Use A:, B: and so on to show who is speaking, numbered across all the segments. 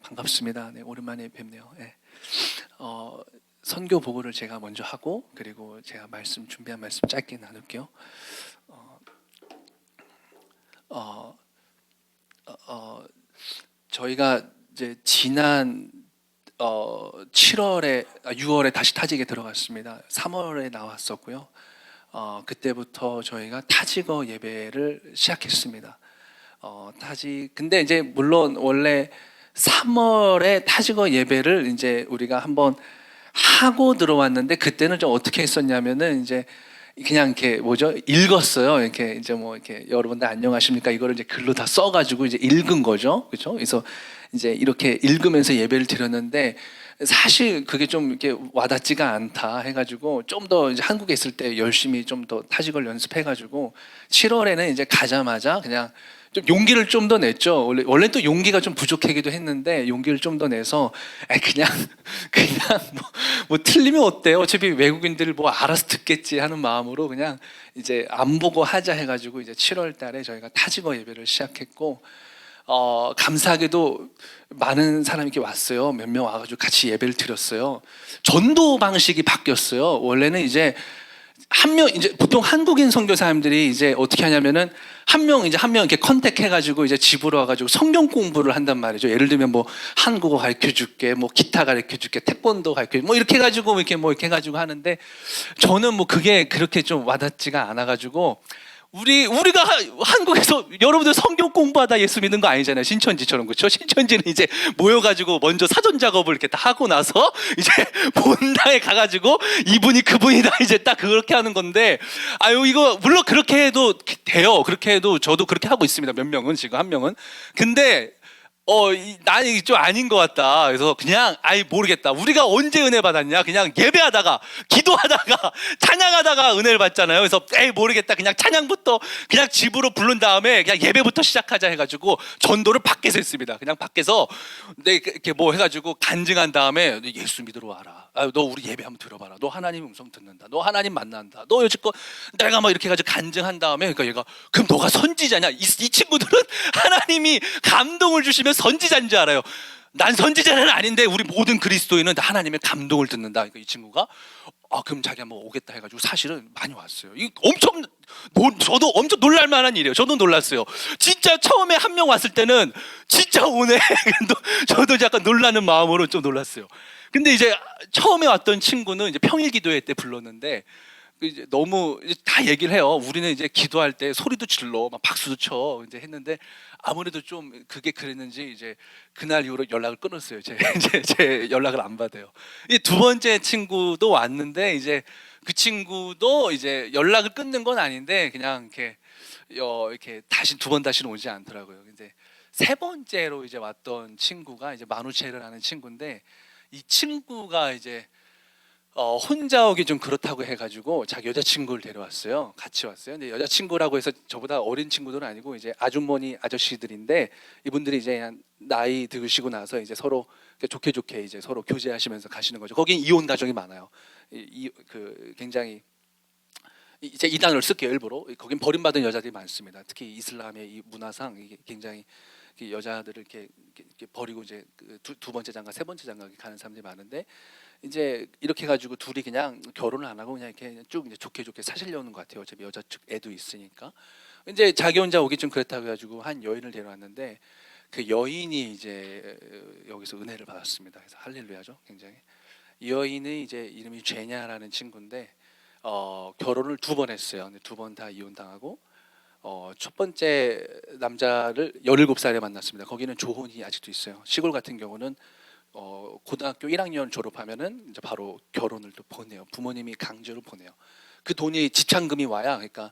A: 반갑습니다. 네, 오랜만에 뵙네요. 네. 선교 보고를 제가 먼저 하고 그리고 제가 준비한 말씀 짧게 나눌게요. 저희가 이제 지난 6월에 다시 타직에 들어갔습니다. 3월에 나왔었고요. 그때부터 저희가 타직어 예배를 시작했습니다. 근데 이제 물론 원래 3월에 타직어 예배를 이제 우리가 한번 하고 들어왔는데 그때는 좀 어떻게 했었냐면은 이제 그냥 이렇게 읽었어요. 이렇게 이제 이렇게 여러분들 안녕하십니까 이거를 이제 글로 다 써가지고 이제 읽은 거죠, 그렇죠? 그래서 이제 이렇게 읽으면서 예배를 드렸는데 사실 그게 좀 이렇게 와닿지가 않다 해가지고 좀 더 이제 한국에 있을 때 열심히 좀 더 타직을 연습해가지고 7월에는 이제 가자마자 그냥 좀 용기를 좀 더 냈죠. 원래 또 용기가 좀 부족하기도 했는데 용기를 좀 더 내서 그냥 뭐 틀리면 어때요? 어차피 외국인들 뭐 알아서 듣겠지 하는 마음으로 그냥 이제 안 보고 하자 해가지고 이제 7월달에 저희가 타직어 예배를 시작했고 감사하게도 많은 사람이 이렇게 왔어요. 몇 명 와가지고 같이 예배를 드렸어요. 전도 방식이 바뀌었어요. 원래는 이제 이제 보통 한국인 선교사님들이 이제 어떻게 하냐면은 한 명 이렇게 컨택해가지고 이제 집으로 와가지고 성경 공부를 한단 말이죠. 예를 들면 뭐 한국어 가르쳐 줄게, 뭐 기타 가르쳐 줄게, 태권도 가르쳐 줄게, 뭐 이렇게 해가지고 이렇게 해가지고 하는데 저는 뭐 그게 그렇게 좀 와닿지가 않아가지고 우리가 한국에서 여러분들 성경 공부하다 예수 믿는 거 아니잖아요. 신천지처럼, 그렇죠? 신천지는 이제 모여가지고 먼저 사전 작업을 이렇게 다 하고 나서 이제 본당에 가가지고 이분이 그분이다 이제 딱 그렇게 하는 건데 이거 물론 그렇게 해도 돼요. 그렇게 해도 저도 그렇게 하고 있습니다. 몇 명은 지금 한 명은. 근데 나는 이게 좀 아닌 것 같다. 그래서 그냥 모르겠다. 우리가 언제 은혜 받았냐? 그냥 예배하다가 기도하다가 찬양하다가 은혜를 받잖아요. 그래서 모르겠다. 그냥 찬양부터 그냥 집으로 부른 다음에 그냥 예배부터 시작하자 해가지고 전도를 밖에서 했습니다. 그냥 밖에서 이렇게 뭐 해가지고 간증한 다음에 예수 믿으러 와라. 너 우리 예배 한번 들어봐라. 너 하나님 음성 듣는다. 너 하나님 만난다. 너 여지껏 내가 막 이렇게 해가지고 간증한 다음에 그러니까 얘가 그럼 너가 선지자냐? 이 친구들은 하나님이 감동을 주시면 선지자인 줄 알아요. 난 선지자는 아닌데 우리 모든 그리스도인은 하나님의 감동을 듣는다. 그러니까 이 친구가 그럼 자기 한번 오겠다 해가지고 사실은 많이 왔어요. 저도 엄청 놀랄만한 일이에요. 저도 놀랐어요. 진짜 처음에 한 명 왔을 때는 진짜 오네. 저도 약간 놀라는 마음으로 좀 놀랐어요. 근데 이제 처음에 왔던 친구는 이제 평일 기도회 때 불렀는데 이제 너무 다 얘기를 해요. 우리는 이제 기도할 때 소리도 질러, 막 박수도 쳐 이제 했는데 아무래도 좀 그게 그랬는지 이제 그날 이후로 연락을 끊었어요. 제 연락을 안 받아요. 이 두 번째 친구도 왔는데 이제 그 친구도 이제 연락을 끊는 건 아닌데 그냥 이렇게 두 번 다시는 오지 않더라고요. 근데 세 번째로 이제 왔던 친구가 이제 마누체를 하는 친구인데 이 친구가 이제 혼자 오기 좀 그렇다고 해가지고 자기 여자친구를 데려왔어요. 같이 왔어요. 근데 여자친구라고 해서 저보다 어린 친구들은 아니고 이제 아주머니 아저씨들인데 이분들이 이제 나이 드시고 나서 이제 서로 좋게 이제 서로 교제하시면서 가시는 거죠. 거긴 이혼 가정이 많아요. 굉장히 이제 이 단어를 쓸게요. 일부러 거긴 버림받은 여자들이 많습니다. 특히 이슬람의 이 문화상 이게 굉장히 여자들을 이렇게 버리고 이제 두 번째 장가, 세 번째 장가 가는 사람들이 많은데 이제 이렇게 해가지고 둘이 그냥 결혼을 안 하고 그냥 이렇게 쭉 이제 좋게 사시려는 것 같아요. 어차피 여자 측 애도 있으니까. 이제 자기 혼자 오기 좀 그렇다고 해가지고 한 여인을 데려왔는데 그 여인이 이제 여기서 은혜를 받았습니다. 그래서 할렐루야죠, 굉장히. 이 여인이 이제 이름이 제냐라는 친구인데 결혼을 2번 했어요. 근데 2번 다 이혼당하고. 첫 번째 남자를 17살에 만났습니다. 거기는 조혼이 아직도 있어요. 시골 같은 경우는 고등학교 1학년 졸업하면은 이제 바로 결혼을 또 보내요. 부모님이 강제로 보내요. 그 돈이 지참금이 와야, 그러니까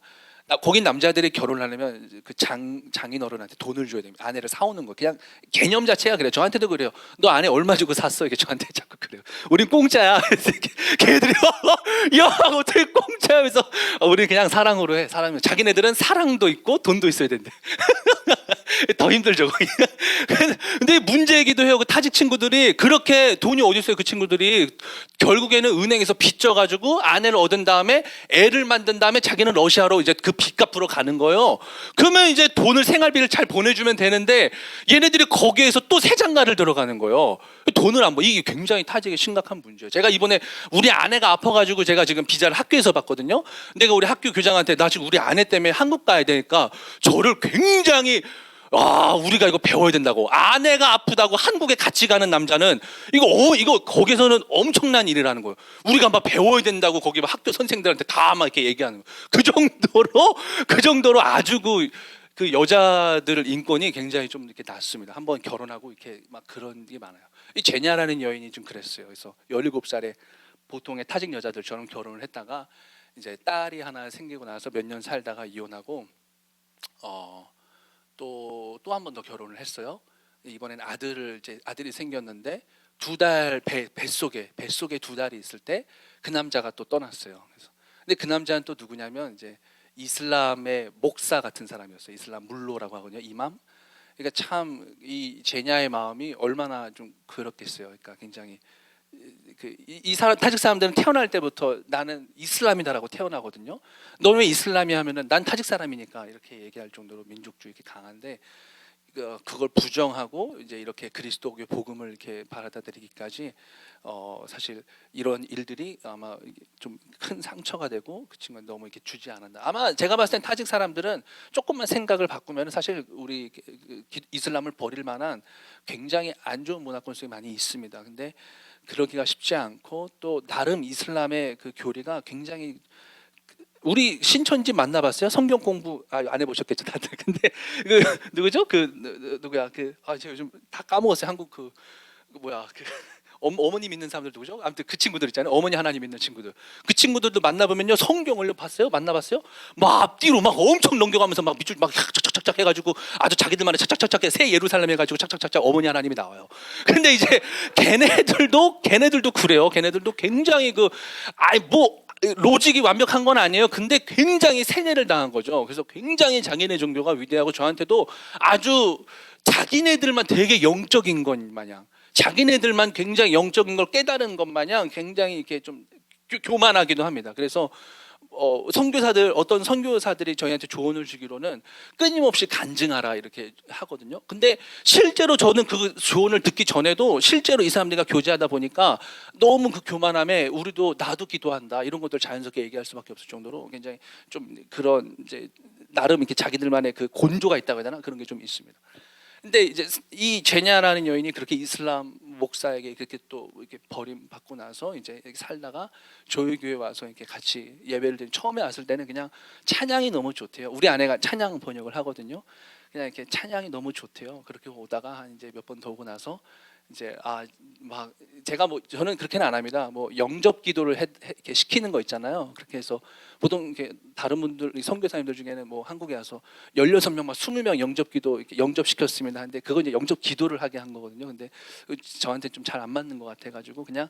A: 거긴 남자들이 결혼하려면 그 장인 어른한테 돈을 줘야 됩니다. 아내를 사오는 거 그냥 개념 자체가 그래요. 저한테도 그래요. 너 아내 얼마 주고 샀어? 이렇게 저한테 자꾸 그래요. 우린 공짜야. 걔들이 야 어떻게 공짜야? 그래서 우리 그냥 사랑으로 해. 자기네들은 사랑도 있고 돈도 있어야 된대. 더 힘들죠. 거기. 근데 문제이기도 해요. 그 타직 친구들이 그렇게 돈이 어디 있어요? 그 친구들이 결국에는 은행에서 빚 져가지고 아내를 얻은 다음에 애를 만든 다음에 자기는 러시아로 이제 그 빚 갚으러 가는 거예요. 그러면 이제 돈을 생활비를 잘 보내주면 되는데 얘네들이 거기에서 또 새 장가를 들어가는 거예요. 돈을 안 버. 이게 굉장히 타직의 심각한 문제예요. 제가 이번에 우리 아내가 아파가지고 제가 지금 비자를 학교에서 받거든요. 내가 우리 학교 교장한테 나 지금 우리 아내 때문에 한국 가야 되니까 저를 굉장히 우리가 이거 배워야 된다고. 아내가 아프다고 한국에 같이 가는 남자는 이거 거기서는 엄청난 일이라는 거예요. 우리가 막 배워야 된다고 거기 막 학교 선생들한테 다 막 이렇게 얘기하는 거예요. 그 정도로 아주 그 여자들 인권이 굉장히 좀 이렇게 낮습니다. 한번 결혼하고 이렇게 막 그런 게 많아요. 이 제냐라는 여인이 좀 그랬어요. 그래서 17살에 보통의 타직 여자들처럼 결혼을 했다가 이제 딸이 하나 생기고 나서 몇 년 살다가 이혼하고 또 한 번 더 결혼을 했어요. 이번엔 아들이 생겼는데 두 달 뱃속에 두 달이 있을 때 그 남자가 또 떠났어요. 그래서 근데 그 남자는 또 누구냐면 이제 이슬람의 목사 같은 사람이었어요. 이슬람 물로라고 하거든요. 이맘. 그러니까 참 이 제냐의 마음이 얼마나 좀 그렇겠어요. 그러니까 굉장히 이 사람 타직 사람들은 태어날 때부터 나는 이슬람이다라고 태어나거든요. 너는 왜 이슬람이 하면은 난 타직 사람이니까 이렇게 얘기할 정도로 민족주의 이렇게 강한데 그걸 부정하고 이제 이렇게 그리스도교 복음을 이렇게 받아들이기까지 사실 이런 일들이 아마 좀 큰 상처가 되고 그 친구는 너무 이렇게 주지 않았나. 아마 제가 봤을 땐 타직 사람들은 조금만 생각을 바꾸면 사실 우리 이슬람을 버릴 만한 굉장히 안 좋은 문화권 속에 많이 있습니다. 근데 그러기가 쉽지 않고 또 나름 이슬람의 그 교리가 굉장히 우리 신천지 만나봤어요? 성경 공부 안 해보셨겠죠 다들. 근데 그 누구죠? 누구야? 제가 요즘 다 까먹었어요. 한국 어머니 믿는 사람들 누구죠? 아무튼 그 친구들 있잖아요. 어머니 하나님 믿는 친구들. 그 친구들도 만나보면요 성경을 봤어요? 만나봤어요? 막 앞뒤로 막 엄청 넘겨가면서 막 밑줄 막 착착착착 해가지고 아주 자기들만의 착착착착 새 예루살렘 해가지고 착착착착 어머니 하나님이 나와요. 근데 이제 걔네들도 그래요. 걔네들도 굉장히 로직이 완벽한 건 아니에요. 근데 굉장히 세뇌를 당한 거죠. 그래서 굉장히 자기네 종교가 위대하고 저한테도 아주 자기네들만 되게 영적인 것 마냥 자기네들만 굉장히 영적인 걸 깨달은 것 마냥 굉장히 이렇게 좀 교만하기도 합니다. 그래서 어떤 선교사들이 저희한테 조언을 주기로는 끊임없이 간증하라 이렇게 하거든요. 근데 실제로 저는 그 조언을 듣기 전에도 실제로 이 사람들과 교제하다 보니까 너무 그 교만함에 우리도 나도 기도한다 이런 것들 자연스럽게 얘기할 수밖에 없을 정도로 굉장히 좀 그런 이제 나름 이렇게 자기들만의 그 곤조가 있다고 해야 되나 그런 게 좀 있습니다. 근데 이제 이 제냐라는 여인이 그렇게 이슬람 목사에게 그렇게 또 이렇게 버림받고 나서 이제 이렇게 살다가 조이교회 와서 이렇게 같이 예배를 드린 처음에 왔을 때는 그냥 찬양이 너무 좋대요. 우리 아내가 찬양 번역을 하거든요. 그냥 이렇게 찬양이 너무 좋대요. 그렇게 오다가 한 이제 몇 번 더 오고 나서 이제 막 제가 저는 그렇게는 안 합니다. 영접 기도를 이렇게 시키는 거 있잖아요. 그렇게 해서 보통 이렇게 다른 분들 선교사님들 중에는 한국에 와서 16명 막 20명 영접 기도 이렇게 영접시켰습니다. 근데 그거 이제 영접 기도를 하게 한 거거든요. 근데 저한테 좀 잘 안 맞는 것 같아 가지고 그냥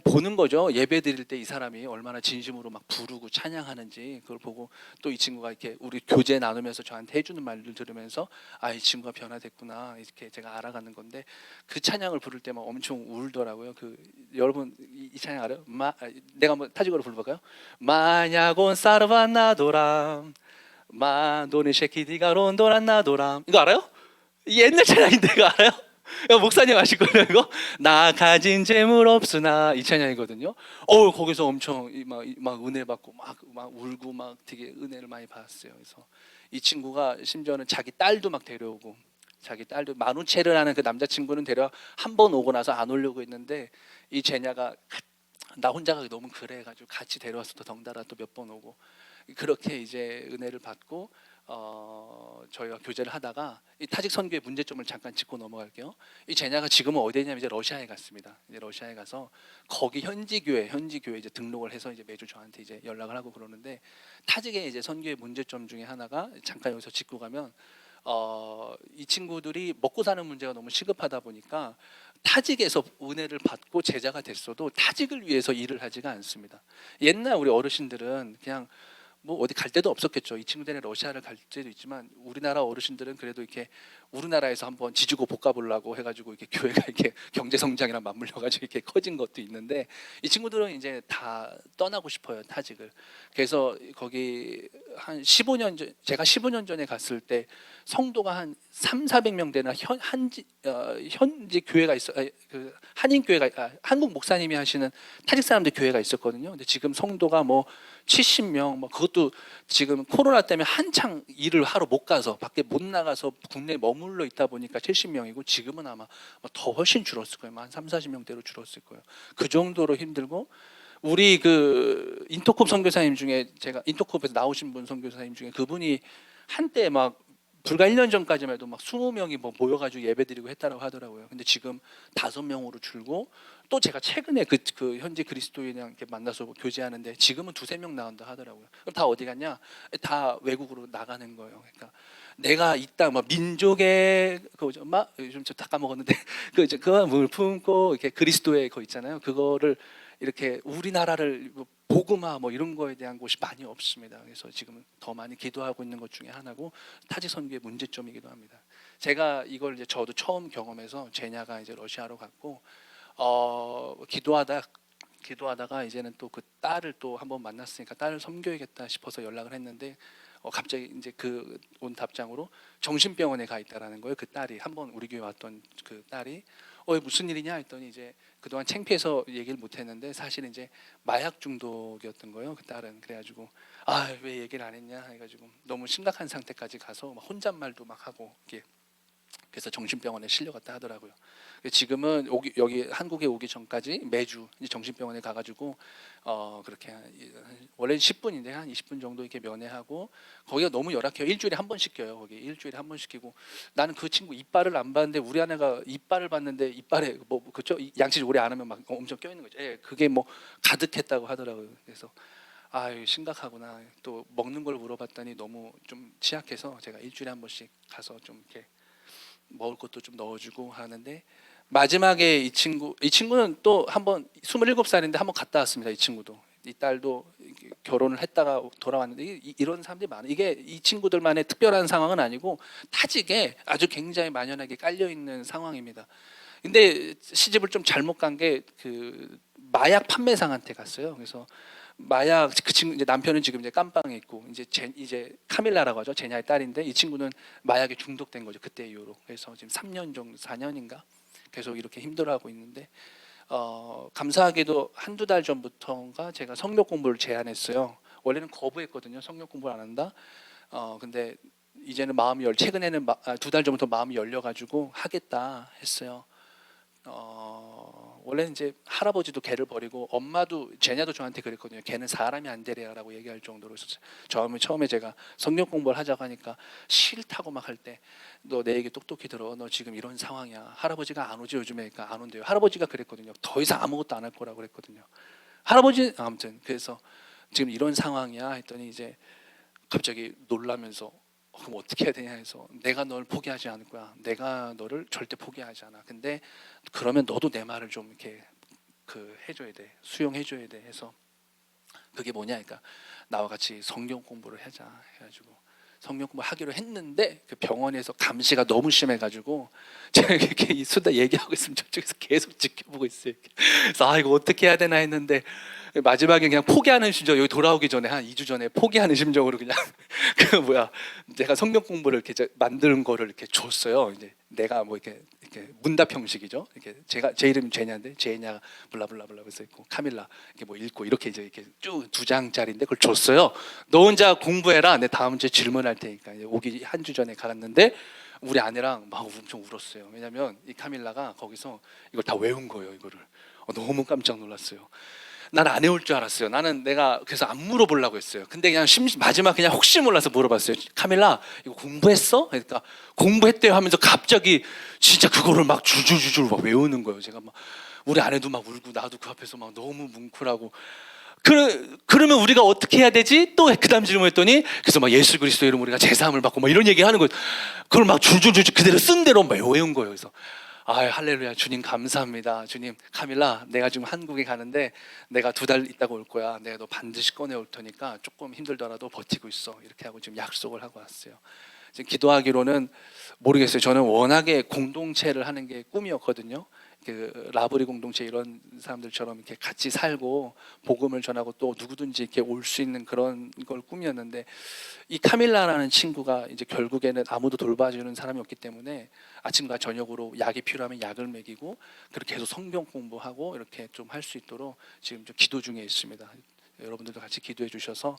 A: 보는 거죠. 예배 드릴 때 이 사람이 얼마나 진심으로 막 부르고 찬양하는지 그걸 보고 또 이 친구가 이렇게 우리 교제 나누면서 저한테 해주는 말을 들으면서 이 친구가 변화됐구나 이렇게 제가 알아가는 건데 그 찬양을 부를 때 막 엄청 울더라고요. 여러분 이 찬양 알아요? 내가 한번 타직어로 불러볼까요? 마냐곤 사르반나도람 마도네 쉐키디가 론도란나도람 이거 알아요? 옛날 찬양인데 이거 알아요? 목사님 아실 거예요 이거? 나 가진 재물 없으나 이 찬양이거든요. 거기서 엄청 막 은혜 받고 막 울고 막 되게 은혜를 많이 받았어요. 그래서 이 친구가 심지어는 자기 딸도 막 데려오고 자기 딸도 마누체르라는 그 남자친구는 한 번 오고 나서 안 오려고 했는데 이 제냐가 나 혼자 가기 너무 그래 가지고 같이 데려와서 또 덩달아 또 몇 번 오고 그렇게 이제 은혜를 받고 저희가 교제를 하다가 이 타직 선교의 문제점을 잠깐 짚고 넘어갈게요. 이 제냐가 지금은 어디에 있냐면 이제 러시아에 갔습니다. 이제 러시아에 가서 거기 현지 교회 이제 등록을 해서 이제 매주 저한테 이제 연락을 하고 그러는데 타직의 이제 선교의 문제점 중에 하나가 잠깐 여기서 짚고 가면 이 친구들이 먹고 사는 문제가 너무 시급하다 보니까 타직에서 은혜를 받고 제자가 됐어도 타직을 위해서 일을 하지가 않습니다. 옛날 우리 어르신들은 그냥 뭐 어디 갈 데도 없었겠죠. 이 친구들은 러시아를 갈 때도 있지만 우리나라 어르신들은 그래도 이렇게 우리나라에서 한번 지지고 볶아보려고 해가지고 이렇게 교회가 이렇게 경제 성장이랑 맞물려가지고 이렇게 커진 것도 있는데 이 친구들은 이제 다 떠나고 싶어요, 타직을. 그래서 거기 한 15년 전, 제가 15년 전에 갔을 때 성도가 한 3,400명 되는 현지 교회가 있어, 그 한인 교회가 한국 목사님이 하시는 타직 사람들 교회가 있었거든요. 근데 지금 성도가 뭐 70명, 뭐 그것도 지금 코로나 때문에 한창 일을 하러 못 가서 밖에 못 나가서 국내에 머물러 있다 보니까 70명이고 지금은 아마 더 훨씬 줄었을 거예요. 한 3, 40명대로 줄었을 거예요. 그 정도로 힘들고 우리 그 인터콥 선교사님 중에 제가 인터콥에서 나오신 분 선교사님 중에 그분이 한때 막 불과 1년 전까지만 해도 막 20명이 뭐 모여가지고 예배드리고 했다라고 하더라고요. 근데 지금 5명으로 줄고 또 제가 최근에 그 현지 그리스도인이랑 이렇게 만나서 교제하는데 지금은 2~3명 나온다 하더라고요. 그럼 다 어디 갔냐? 다 외국으로 나가는 거예요. 그러니까 내가 이 땅 뭐 민족의 그막 요즘 다 까먹었는데 그 물품고 이렇게 그리스도의 거 있잖아요. 그거를 이렇게 우리나라를 복음화 뭐 이런 거에 대한 곳이 많이 없습니다. 그래서 지금 더 많이 기도하고 있는 것 중에 하나고 타지 선교의 문제점이기도 합니다. 제가 이걸 이제 저도 처음 경험해서 제냐가 이제 러시아로 갔고 기도하다가 이제는 또 그 딸을 또 한번 만났으니까 딸을 섬겨야겠다 싶어서 연락을 했는데 갑자기 이제 그 온 답장으로 정신병원에 가 있다라는 거예요. 그 딸이 한번 우리 교회 왔던 그 딸이 무슨 일이냐 했더니 이제 그동안 창피해서 얘기를 못했는데 사실은 이제 마약 중독이었던 거예요. 그 딸은. 그래가지고 왜 얘기를 안 했냐 해가지고 너무 심각한 상태까지 가서 막 혼잣말도 막 하고 이렇게 그래서 정신병원에 실려갔다 하더라고요. 지금은 여기 한국에 오기 전까지 매주 이제 정신병원에 가가지고 그렇게 원래는 10분인데 한 20분 정도 이렇게 면회하고 거기가 너무 열악해요. 일주일에 한 번 시켜요. 거기 일주일에 한 번 시키고 나는 그 친구 이빨을 안 봤는데 우리 아내가 이빨을 봤는데 이빨에 뭐 그쵸 양치 오래 안 하면 막 엄청 껴 있는 거죠. 그게 뭐 가득했다고 하더라고요. 그래서 심각하구나. 또 먹는 걸 물어봤더니 너무 좀 취약해서 제가 일주일에 한 번씩 가서 좀 이렇게 먹을 것도 좀 넣어주고 하는데 마지막에 이 친구는 또 한번 27살인데 한번 갔다 왔습니다. 이 친구도 이 딸도 결혼을 했다가 돌아왔는데 이런 사람들이 많아요. 이게 이 친구들만의 특별한 상황은 아니고 타직에 아주 굉장히 만연하게 깔려 있는 상황입니다. 근데 시집을 좀 잘못 간 게 그 마약 판매상한테 갔어요. 그래서 마약 그 친구 이제 남편은 지금 이제 깜빵에 있고 이제 카밀라라고 하죠. 제냐의 딸인데 이 친구는 마약에 중독된 거죠. 그때 이후로. 그래서 지금 3년 정도 4년인가 계속 이렇게 힘들어하고 있는데 감사하게도 한두 달 전부터인가 제가 성역 공부를 제안했어요. 원래는 거부했거든요. 성역 공부를 안 한다. 근데 이제는 최근에는 2달 전부터 마음이 열려가지고 하겠다 했어요. 원래는 이제 할아버지도 걔를 버리고 엄마도 제냐도 저한테 그랬거든요. 걔는 사람이 안 되래라고 얘기할 정도로. 처음에 제가 성경 공부를 하자고 하니까 싫다고 막 할 때 너 내 얘기 똑똑히 들어. 너 지금 이런 상황이야. 할아버지가 안 오지 요즘에. 그러니까 안 온대요. 할아버지가 그랬거든요. 더 이상 아무것도 안 할 거라고 그랬거든요. 할아버지 아무튼 그래서 지금 이런 상황이야 했더니 이제 갑자기 놀라면서 그럼 어떻게 해야 되냐 해서 내가 널 포기하지 않을 거야. 내가 너를 절대 포기하지 않아. 근데 그러면 너도 내 말을 좀 이렇게 해줘야 돼. 수용해줘야 돼 해서 그게 뭐냐 그러니까 나와 같이 성경 공부를 하자 해가지고 성경 공부 하기로 했는데 그 병원에서 감시가 너무 심해가지고 제가 이렇게 수다 얘기하고 있으면 저쪽에서 계속 지켜보고 있어요. 그래서 이거 어떻게 해야 되나 했는데 마지막에 그냥 포기하는 심정, 여기 돌아오기 전에 한 2주 전에 포기하는 심정으로 그냥 내가 성경 공부를 이렇게 만드는 거를 이렇게 줬어요. 이제 내가 뭐 이렇게 문답 형식이죠. 이렇게 제 이름이 제냐인데 제냐 블라블라블라 그래서 있고 카밀라 이렇게 뭐 읽고 이렇게 이렇게 쭉 2장짜리인데 그걸 줬어요. 너 혼자 공부해라. 내 다음 주에 질문할 테니까. 오기 한 주 전에 갔는데 우리 아내랑 막 엄청 울었어요. 왜냐면 이 카밀라가 거기서 이걸 다 외운 거예요. 이거를 너무 깜짝 놀랐어요. 난 안 해올 줄 알았어요. 나는 내가 그래서 안 물어보려고 했어요. 근데 그냥 마지막 그냥 혹시 몰라서 물어봤어요. 카밀라 이거 공부했어? 그러니까 공부했대요 하면서 갑자기 진짜 그거를 막 줄줄줄줄 막 외우는 거예요. 제가 막 우리 아내도 막 울고 나도 그 앞에서 막 너무 뭉클하고 그러면 우리가 어떻게 해야 되지? 또 그다음 질문했더니 그래서 막 예수 그리스도 이름 우리가 제사함을 받고 막 이런 얘기 하는 거예요. 그걸 막 줄줄줄 그대로 쓴 대로 막 외운 거예요. 그래서 할렐루야. 주님 감사합니다. 주님, 카밀라, 내가 지금 한국에 가는데 내가 2달 있다가 올 거야. 내가 너 반드시 꺼내올 테니까 조금 힘들더라도 버티고 있어. 이렇게 하고 지금 약속을 하고 왔어요. 지금 기도하기로는 모르겠어요. 저는 워낙에 공동체를 하는 게 꿈이었거든요. 그 라브리 공동체 이런 사람들처럼 이렇게 같이 살고 복음을 전하고 또 누구든지 이렇게 올 수 있는 그런 걸 꿈이었는데, 이 카밀라라는 친구가 이제 결국에는 아무도 돌봐주는 사람이 없기 때문에 아침과 저녁으로 약이 필요하면 약을 먹이고 그렇게 해서 성경 공부하고 이렇게 좀 할 수 있도록 지금 좀 기도 중에 있습니다. 여러분들도 같이 기도해 주셔서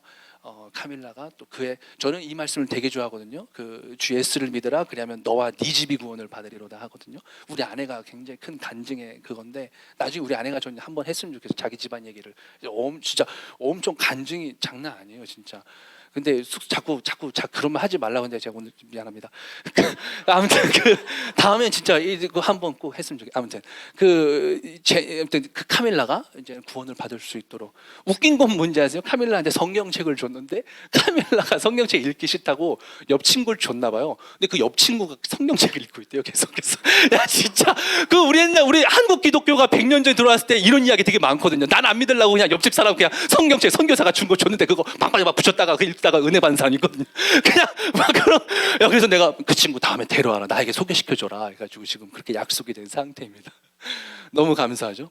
A: 카밀라가 또 저는 이 말씀을 되게 좋아하거든요. 그 주 예수를 믿으라, 그러면 너와 네 집이 구원을 받으리로다 하거든요. 우리 아내가 굉장히 큰 간증의 그건데, 나중에 우리 아내가 좀 한번 했으면 좋겠어. 자기 집안 얘기를 진짜 엄청 간증이 장난 아니에요, 진짜. 근데 자꾸 그런 말 하지 말라고 했는데 제가 오늘 미안합니다. 아무튼 다음에 진짜 이거 한번 꼭 했으면 좋겠어요. 아무튼 그 카밀라가 이제 구원을 받을 수 있도록. 웃긴 건 뭔지 아세요? 카밀라한테 성경책을 줬는데 카밀라가 성경책 읽기 싫다고 옆 친구를 줬나 봐요. 근데 그 옆 친구가 성경책을 읽고 있대요, 계속해서. 야, 진짜 우리 한국 기독교가 100년 전에 들어왔을 때 이런 이야기 되게 많거든요. 난 안 믿으려고 그냥 옆집 사람 그냥 성경책 선교사가 준 거 줬는데 그거 방방에 막 붙였다가 읽다가 은혜 받는 사람이 있거든요. 그냥 막 그런. 그래서 내가 그 친구 다음에 데려와라, 나에게 소개시켜줘라 해가지고 지금 그렇게 약속이 된 상태입니다. 너무 감사하죠.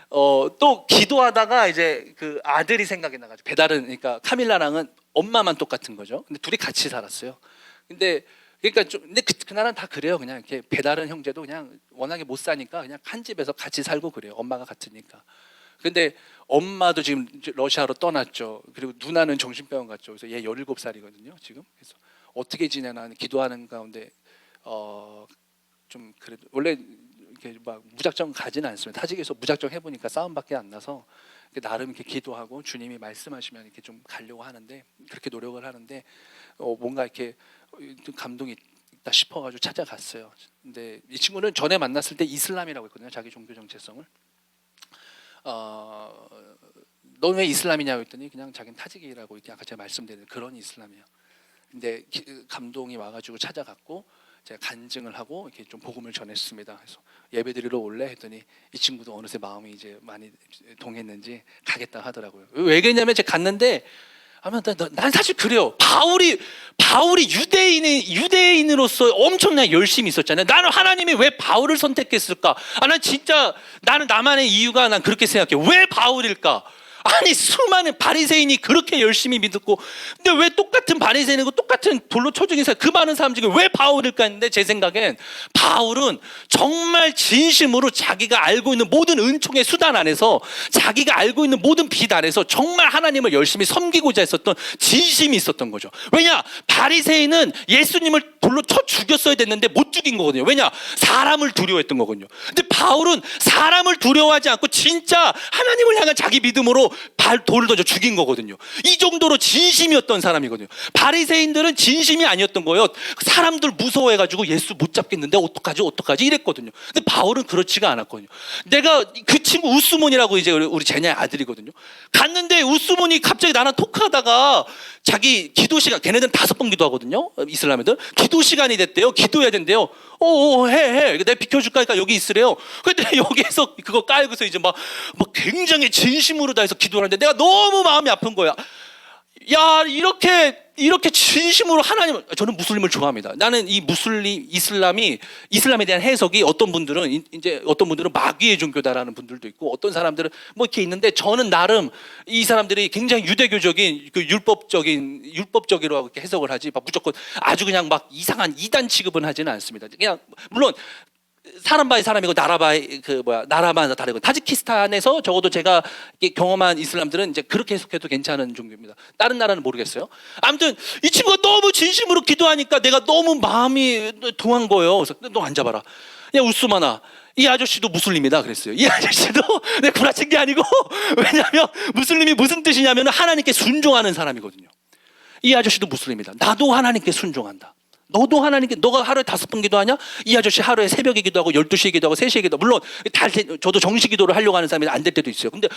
A: 또 기도하다가 이제 그 아들이 생각이 나가지고, 배달은, 그러니까 카밀라랑은 엄마만 똑같은 거죠. 근데 둘이 같이 살았어요. 근데 그날은 다 그래요. 그냥 이렇게 배달은 형제도 그냥 워낙에 못 사니까 그냥 한 집에서 같이 살고 그래요. 엄마가 같으니까. 근데 엄마도 지금 러시아로 떠났죠. 그리고 누나는 정신병원 갔죠. 그래서 얘 17살이거든요 지금. 그래서 어떻게 지내나 기도하는 가운데 좀 그래도 원래 이렇게 막 무작정 가지는 않습니다. 타직에서 무작정 해보니까 싸움밖에 안 나서 나름 이렇게 기도하고 주님이 말씀하시면 이렇게 좀 가려고 하는데, 그렇게 노력을 하는데 뭔가 이렇게 감동이 있다 싶어가지고 찾아갔어요. 근데 이 친구는 전에 만났을 때 이슬람이라고 했거든요, 자기 종교 정체성을. 넌 왜 이슬람이냐고 했더니 그냥 자기는 타직이라고 이렇게 아까 제가 말씀드린 그런 이슬람이에요. 근데 감동이 와가지고 찾아갔고 제가 간증을 하고 이렇게 좀 복음을 전했습니다. 그래서 예배드리러 올래 했더니 이 친구도 어느새 마음이 이제 많이 동했는지 가겠다 하더라고요. 왜 그러냐면 제가 갔는데, 난 사실 그래요. 바울이 유대인으로서 엄청나게 열심히 있었잖아요. 나는 하나님이 왜 바울을 선택했을까? 난 진짜 나만의 이유가 난 그렇게 생각해. 왜 바울일까? 아니, 수많은 바리새인이 그렇게 열심히 믿었고, 근데 왜 똑같은 바리새인이고 똑같은 돌로 쳐 죽인 사람, 그 많은 사람 중에 왜 바울일까 했는데, 제 생각엔 바울은 정말 진심으로 자기가 알고 있는 모든 은총의 수단 안에서, 자기가 알고 있는 모든 빛 안에서 정말 하나님을 열심히 섬기고자 했었던 진심이 있었던 거죠. 왜냐? 바리새인은 예수님을 돌로 쳐 죽였어야 됐는데 못 죽인 거거든요. 왜냐? 사람을 두려워했던 거거든요. 근데 바울은 사람을 두려워하지 않고 진짜 하나님을 향한 자기 믿음으로 돌을 던져 죽인 거거든요. 이 정도로 진심이었던 사람이거든요. 바리새인들은 진심이 아니었던 거예요. 사람들 무서워해가지고 예수 못 잡겠는데 어떡하지 이랬거든요. 근데 바울은 그렇지가 않았거든요. 내가 그 친구 우스몬이라고 이제 우리 제냐의 아들이거든요. 갔는데 우스몬이 갑자기 나랑 토크하다가 자기 기도 시간, 걔네들은 5번 기도하거든요, 이슬람 애들. 기도 시간이 됐대요. 기도해야 된대요. 해. 내가 비켜줄까? 그러니까 여기 있으래요. 근데 여기에서 그거 깔고서 이제 막 굉장히 진심으로 다해서 기도를 하는데 내가 너무 마음이 아픈 거야. 야, 이렇게 진심으로 하나님, 저는 무슬림을 좋아합니다. 나는 이 이슬람에 대한 해석이 어떤 분들은 마귀의 종교다라는 분들도 있고, 어떤 사람들은 뭐 이렇게 있는데, 저는 나름 이 사람들이 굉장히 유대교적인 그 율법적으로 이렇게 해석을 하지, 무조건 아주 그냥 막 이상한 이단 취급은 하지는 않습니다. 그냥 물론 사람 바이 사람이고 나라마다 다르고, 타지키스탄에서 적어도 제가 경험한 이슬람들은 이제 그렇게 해석해도 괜찮은 종교입니다. 다른 나라는 모르겠어요. 아무튼 이 친구가 너무 진심으로 기도하니까 내가 너무 마음이 동한 거예요. 그래서 너 앉아봐라. 야, 우스만아, 이 아저씨도 무슬림이다 그랬어요. 이 아저씨도 내가 구라친 게 아니고, 왜냐하면 무슬림이 무슨 뜻이냐면 하나님께 순종하는 사람이거든요. 이 아저씨도 무슬림이다. 나도 하나님께 순종한다. 너도 하나님께 너가 하루에 5번 기도하냐? 이 아저씨 하루에 새벽에 기도하고 12시에 기도하고 3시에 기도. 물론 저도 정시 기도를 하려고 하는 사람이 안 될 때도 있어요. 근데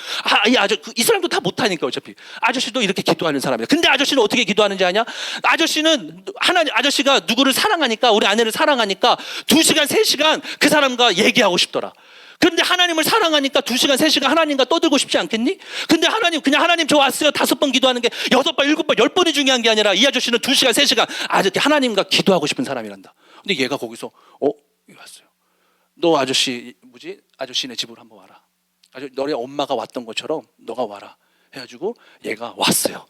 A: 이 사람도 다 못하니까 어차피 아저씨도 이렇게 기도하는 사람이야. 근데 아저씨는 어떻게 기도하는지 아냐? 아저씨가 누구를 사랑하니까, 우리 아내를 사랑하니까 2시간 3시간 그 사람과 얘기하고 싶더라. 그런데 하나님을 사랑하니까 2시간 3시간 하나님과 떠들고 싶지 않겠니? 근데 그냥 하나님 저 왔어요 5번 기도하는 게 6번 7번 10번이 중요한 게 아니라 이 아저씨는 2시간 3시간 이렇게 하나님과 기도하고 싶은 사람이란다. 근데 얘가 거기서 왔어요. 너 아저씨네 집으로 한번 와라. 너네 엄마가 왔던 것처럼 너가 와라 해가지고 얘가 왔어요.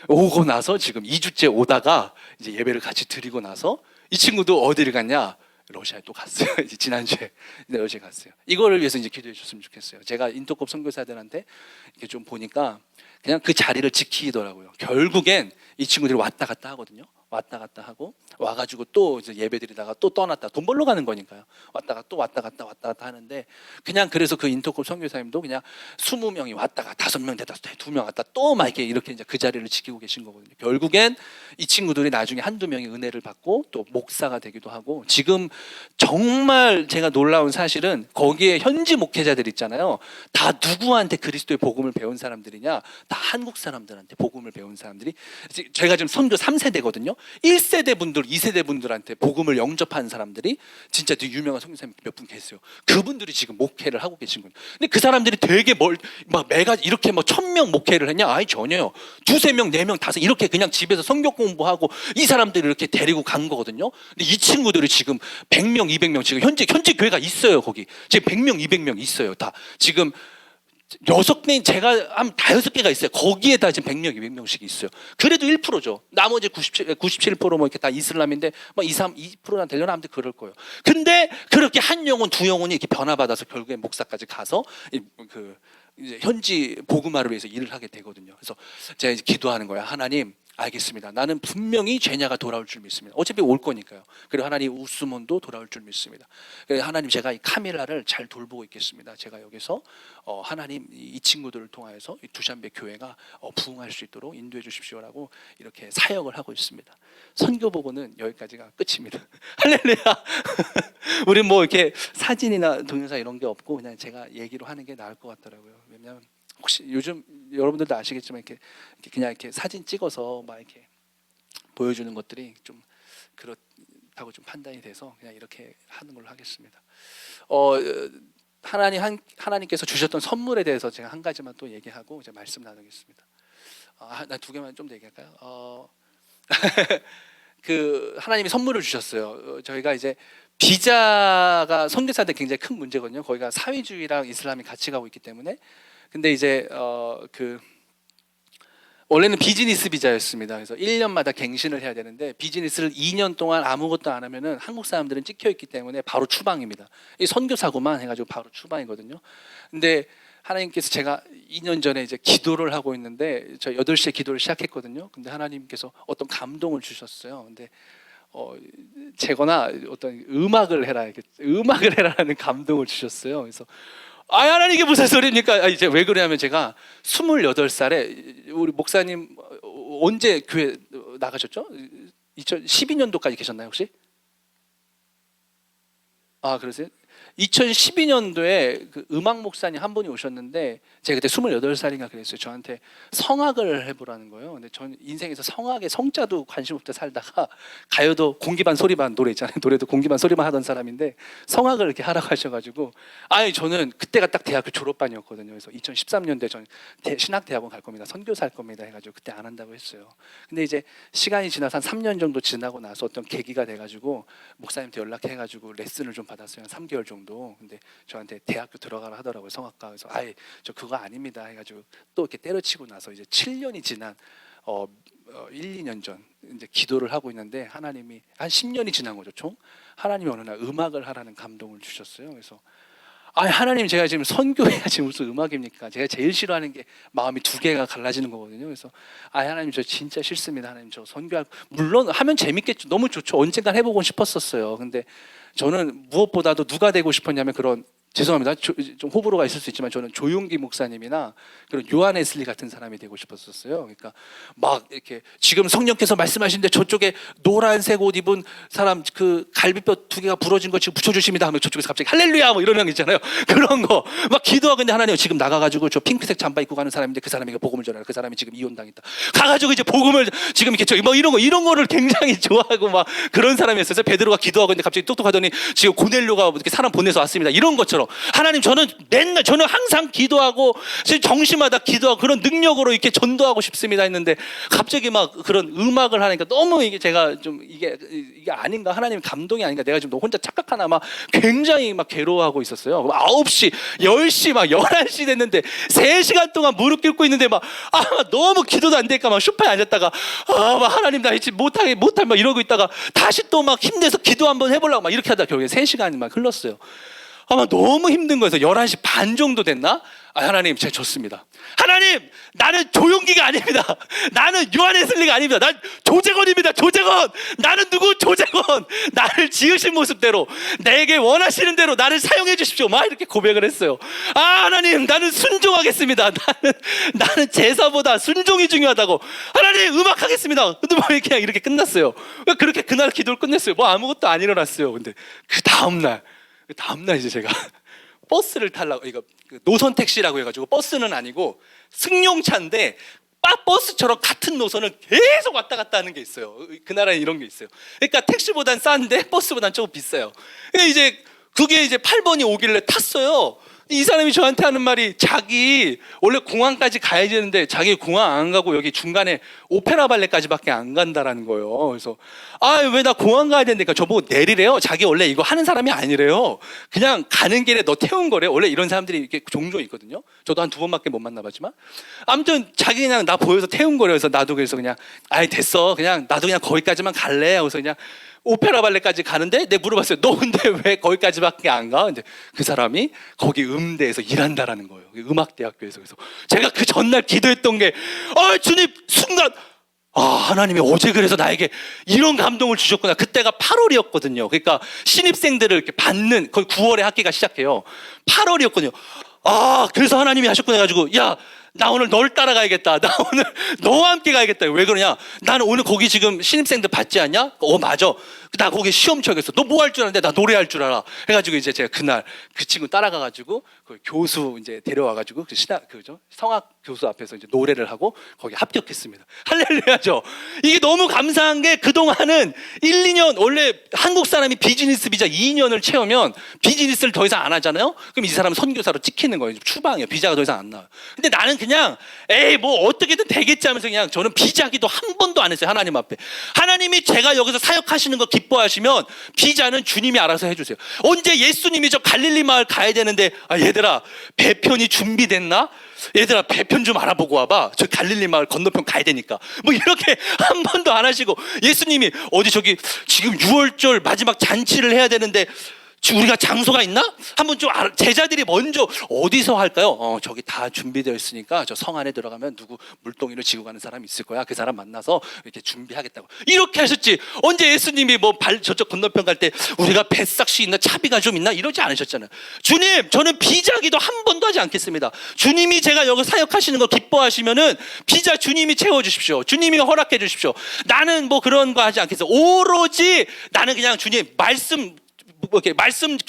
A: 오고 나서 지금 2주째 오다가 이제 예배를 같이 드리고 나서 이 친구도 어디를 갔냐? 러시아에 또 갔어요. 이제 지난주에 러시아에 갔어요. 이거를 위해서 이제 기도해 줬으면 좋겠어요. 제가 인터콥 선교사들한테 이렇게 좀 보니까 그냥 그 자리를 지키더라고요. 결국엔 이 친구들이 왔다 갔다 하거든요. 왔다 갔다 하고 와가지고 또 이제 예배드리다가 또 떠났다. 돈 벌러 가는 거니까요. 왔다 갔다 하는데 그냥 그래서 그 인터콥 선교사님도 그냥 20명이 왔다가 5명 됐다 2명 왔다 또 막 이렇게 이제 그 자리를 지키고 계신 거거든요. 결국엔 이 친구들이 나중에 한두 명이 은혜를 받고 또 목사가 되기도 하고 지금 정말 제가 놀라운 사실은 거기에 현지 목회자들 있잖아요. 다 누구한테 그리스도의 복음을 배운 사람들이냐? 다 한국 사람들한테 복음을 배운 사람들이 제가 지금 선교 3세대거든요. 1세대 분들, 2세대 분들한테 복음을 영접한 사람들이 진짜 되게 유명한 선교사님 몇 분 계세요. 그분들이 지금 목회를 하고 계신 거예요. 근데 그 사람들이 되게 매가 이렇게 1000명 목회를 했냐? 아니 전혀요. 2-3명, 4명, 5 이렇게 그냥 집에서 성경 공부하고 이 사람들을 이렇게 데리고 간 거거든요. 근데 이 친구들이 지금 100명, 200명 지금 현재 교회가 있어요. 거기 지금 100명, 200명 있어요. 다 지금 6개, 제가 한 5개가 있어요. 거기에 다 지금 100명, 200명씩 있어요. 그래도 1%죠. 나머지 97% 뭐 이렇게 다 이슬람인데 2%나 되려나 아무튼 그럴 거예요. 근데 그렇게 한 영혼, 두 영혼이 이렇게 변화받아서 결국에 목사까지 가서 이제 현지 복음화를 위해서 일을 하게 되거든요. 그래서 제가 이제 기도하는 거예요. 하나님, 알겠습니다. 나는 분명히 제냐가 돌아올 줄 믿습니다. 어차피 올 거니까요. 그리고 하나님 우스몬도 돌아올 줄 믿습니다. 그래서 하나님 제가 이 카밀라를 잘 돌보고 있겠습니다. 제가 여기서 하나님 이 친구들을 통하여서 이 두샨베 교회가 부흥할 수 있도록 인도해 주십시오라고 이렇게 사역을 하고 있습니다. 선교 보고는 여기까지가 끝입니다. 할렐루야. 우리 뭐 이렇게 사진이나 동영상 이런 게 없고 그냥 제가 얘기로 하는 게 나을 것 같더라고요. 왜냐하면 혹시 요즘 여러분들도 아시겠지만 그냥 이렇게 사진 찍어서 막 이렇게 보여주는 것들이 좀 그렇다고 좀 판단이 돼서 그냥 이렇게 하는 걸로 하겠습니다. 하나님께서 주셨던 선물에 대해서 제가 한 가지만 또 얘기하고 이제 말씀 나누겠습니다. 나 2개만 좀 더 얘기할까요? 하나님이 선물을 주셨어요. 저희가 이제 비자가 선교사한테 굉장히 큰 문제거든요. 거기가 사회주의랑 이슬람이 같이 가고 있기 때문에. 근데 이제 원래는 비즈니스 비자였습니다. 그래서 1년마다 갱신을 해야 되는데 비즈니스를 2년 동안 아무것도 안 하면은 한국 사람들은 찍혀 있기 때문에 바로 추방입니다. 이 선교사고만 해가지고 바로 추방이거든요. 근데 하나님께서 제가 2년 전에 이제 기도를 하고 있는데 저 8시에 기도를 시작했거든요. 근데 하나님께서 어떤 감동을 주셨어요. 근데 제거나 어떤 음악을 해라라는 감동을 주셨어요. 그래서 하나님 이게 무슨 소리입니까? 이제 왜 그러냐면 제가 28살에 우리 목사님 언제 교회 나가셨죠? 2012년도까지 계셨나요 혹시? 그러세요? 2012년도에 그 음악 목사님 한 분이 오셨는데 제가 그때 28살인가 그랬어요. 저한테 성악을 해보라는 거예요. 근데 전 인생에서 성악에 성자도 관심 없다 살다가 가요도 공기반 소리반 노래 있잖아요. 노래도 공기반 소리만 하던 사람인데 성악을 이렇게 하라고 하셔가지고 저는 그때가 딱 대학교 졸업반이었거든요. 그래서 2013년도에 전 신학대학원 갈 겁니다. 선교사 할 겁니다 해가지고 그때 안 한다고 했어요. 근데 이제 시간이 지나서 한 3년 정도 지나고 나서 어떤 계기가 돼가지고 목사님한테 연락해가지고 레슨을 좀 받았어요. 한 3개월 정도. 근데 저한테 대학교 들어가라 하더라고요. 성악과. 그래서 저 그거 아닙니다 해가지고 또 이렇게 때려치고 나서 이제 7년이 지난 1-2년 전 이제 기도를 하고 있는데 하나님이 한 10년이 지난 거죠 총. 하나님이 어느 날 음악을 하라는 감동을 주셨어요. 그래서 하나님 제가 지금 선교해야지 무슨 음악입니까? 제가 제일 싫어하는 게 마음이 2개가 갈라지는 거거든요. 그래서 하나님 저 진짜 싫습니다. 하나님 저 선교할 물론 하면 재밌겠죠. 너무 좋죠. 언젠간 해보고 싶었었어요. 근데 저는 무엇보다도 누가 되고 싶었냐면 그런 죄송합니다. 좀 호불호가 있을 수 있지만 저는 조용기 목사님이나 그런 요한 웨슬리 같은 사람이 되고 싶었었어요. 그러니까 막 이렇게 지금 성령께서 말씀하시는데 저쪽에 노란색 옷 입은 사람 그 갈비뼈 2개가 부러진 거 지금 붙여주십니다 하면 저쪽에서 갑자기 할렐루야 뭐 이러는 거 있잖아요. 그런 거 막 기도하고 있는데 하나님 지금 나가가지고 저 핑크색 잠바 입고 가는 사람인데 그 사람에게 복음을 전하라. 그 사람이 지금 이혼당했다. 가가지고 이제 복음을 지금 이렇게 뭐 이런 거를 굉장히 좋아하고 막 그런 사람이었어요. 베드로가 기도하고 있는데 갑자기 똑똑하더니 지금 고넬료가 이렇게 사람 보내서 왔습니다. 이런 것처럼 하나님 저는 항상 기도하고 정시마다 기도하고 그런 능력으로 이렇게 전도하고 싶습니다 했는데 갑자기 막 그런 음악을 하니까 너무 이게 제가 좀 이게 아닌가 하나님 감동이 아닌가 내가 지금 혼자 착각하나 막 굉장히 막 괴로워하고 있었어요. 9시, 10시 막 11시 됐는데 3시간 동안 무릎 꿇고 있는데 막 너무 기도도 안 될까 막 소파에 앉았다가 막 하나님 나 이제 못할 막 이러고 있다가 다시 또 막 힘내서 기도 한번 해보려고 막 이렇게 하다가 결국에 3시간이 막 흘렀어요. 아마 너무 힘든 거여서 11시 반 정도 됐나? 하나님 제가 졌습니다. 하나님 나는 조용기가 아닙니다. 나는 요한 웨슬리가 아닙니다. 난 조재건입니다. 조재건. 나는 누구? 조재건. 나를 지으신 모습대로 내게 원하시는 대로 나를 사용해 주십시오. 막 이렇게 고백을 했어요. 하나님 나는 순종하겠습니다. 나는 제사보다 순종이 중요하다고. 하나님 음악하겠습니다. 근데 뭐 그냥 이렇게 끝났어요. 그렇게 그날 기도를 끝냈어요. 뭐 아무것도 안 일어났어요. 근데 그 다음날 이제 제가 버스를 타려고 이거 노선 택시라고 해가지고 버스는 아니고 승용차인데 버스처럼 같은 노선을 계속 왔다 갔다 하는 게 있어요. 그 나라에 이런 게 있어요. 그러니까 택시보단 싼데 버스보단 조금 비싸요. 이제 그게 이제 8번이 오길래 탔어요. 이 사람이 저한테 하는 말이 자기 원래 공항까지 가야 되는데 자기 공항 안 가고 여기 중간에 오페라 발레까지밖에 안 간다라는 거예요. 그래서 왜 나 공항 가야 되니까 저보고 내리래요. 자기 원래 이거 하는 사람이 아니래요. 그냥 가는 길에 너 태운 거래. 원래 이런 사람들이 이렇게 종종 있거든요. 저도 한 2번밖에 못 만나봤지만 아무튼 자기 그냥 나 보여서 태운 거래요. 그래서 나도 그래서 그냥 됐어. 그냥 나도 그냥 거기까지만 갈래. 그래서 그냥 오페라 발레까지 가는데 내가 물어봤어요. 너 근데 왜 거기까지밖에 안 가? 근데 그 사람이 거기 음대에서 일한다라는 거예요. 음악대학교에서. 그래서 제가 그 전날 기도했던 게 주님 순간 하나님이 어제 그래서 나에게 이런 감동을 주셨구나. 그때가 8월이었거든요. 그러니까 신입생들을 이렇게 받는 거의 9월에 학기가 시작해요. 8월이었거든요. 그래서 하나님이 하셨구나 해가지고 야 나 오늘 널 따라가야겠다. 나 오늘 너와 함께 가야겠다. 왜 그러냐? 나는 오늘 거기 지금 신입생들 받지 않냐? 맞아. 나 거기 시험 쳐야겠어. 너 뭐 할 줄 아는데 나 노래할 줄 알아. 해가지고 이제 제가 그날 그 친구 따라가가지고 그 교수 이제 데려와가지고 성악 교수 앞에서 이제 노래를 하고 거기 합격했습니다. 할렐루야죠. 이게 너무 감사한 게 그동안은 1, 2년 원래 한국 사람이 비즈니스 비자 2년을 채우면 비즈니스를 더 이상 안 하잖아요. 그럼 이 사람은 선교사로 찍히는 거예요. 추방이에요. 비자가 더 이상 안 나와요. 근데 나는 그냥 뭐 어떻게든 되겠지 하면서 그냥 저는 비자 기도 한 번도 안 했어요. 하나님 앞에. 하나님이 제가 여기서 사역하시는 거 기뻐하시면 비자는 주님이 알아서 해주세요. 언제 예수님이 저 갈릴리 마을 가야 되는데 얘들아 배편이 준비됐나? 얘들아 배편 좀 알아보고 와봐. 저 갈릴리 마을 건너편 가야 되니까. 뭐 이렇게 한 번도 안 하시고 예수님이 어디 저기 지금 6월절 마지막 잔치를 해야 되는데 우리가 장소가 있나? 한번 좀 제자들이 먼저 어디서 할까요? 저기 다 준비되어 있으니까 저 성 안에 들어가면 누구 물동이를 지고 가는 사람이 있을 거야. 그 사람 만나서 이렇게 준비하겠다고. 이렇게 하셨지. 언제 예수님이 뭐 저쪽 건너편 갈 때 우리가 뱃삭시 있나 차비가 좀 있나 이러지 않으셨잖아요. 주님, 저는 비자기도 한 번도 하지 않겠습니다. 주님이 제가 여기 사역하시는 거 기뻐하시면은 비자 주님이 채워주십시오. 주님이 허락해 주십시오. 나는 뭐 그런 거 하지 않겠어요. 오로지 나는 그냥 주님 말씀